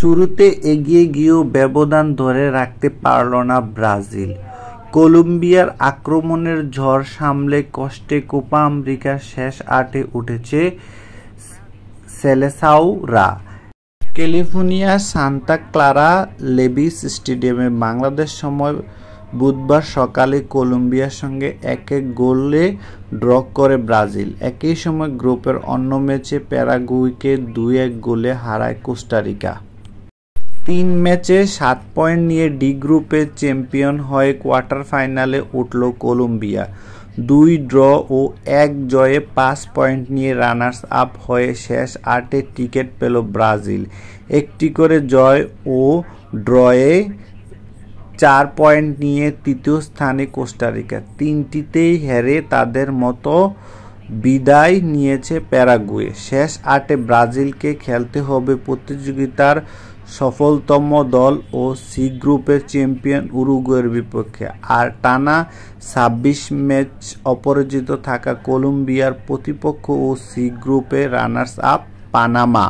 শুরুতে এগিয়ে গিয়েও ব্যবধান ধরে রাখতে পারল না ব্রাজিল। কলম্বিয়ার আক্রমণের ঝড় সামলে কষ্টে কোপা আমেরিকার শেষ আটে উঠেছে সেলেসাওরা। ক্যালিফোর্নিয়ার সান্তা ক্লারা লেভিস স্টেডিয়ামে বাংলাদেশ সময় বুধবার সকালে কলম্বিয়ার সঙ্গে 1-1 গোলে ড্র করে ব্রাজিল। একই সময় গ্রুপের অন্য ম্যাচে প্যারাগুয়েকে 2-1 গোলে হারায় কোস্টারিকা। 3 ম্যাচে 7 পয়েন্ট নিয়ে ডি গ্রুপে চ্যাম্পিয়ন হয়ে কোয়ার্টার ফাইনালে উঠল কলম্বিয়া। 2 ড্র ও 1 জয়ে 5 পয়েন্ট নিয়ে রানার্স আপ হয়ে শেষ 8-এ টিকিট পেল ব্রাজিল। একটি করে জয় ও ড্রয়ে 4 পয়েন্ট নিয়ে তৃতীয় স্থানে কোস্টারিকা। 3টিতেই হেরে তাদের মতো বিদায় নিয়েছে প্যারাগুয়ে। শেষ 8-এ ব্রাজিলকে খেলতে হবে প্রতিযোগিতার সফলতম দল ও সি গ্রুপের চ্যাম্পিয়ন উরুগুয়ের বিপক্ষে। আর টানা 26 ম্যাচ অপরাজিত থাকা কলম্বিয়ার প্রতিপক্ষ ও সি গ্রুপে রানার্স আপ পানামা।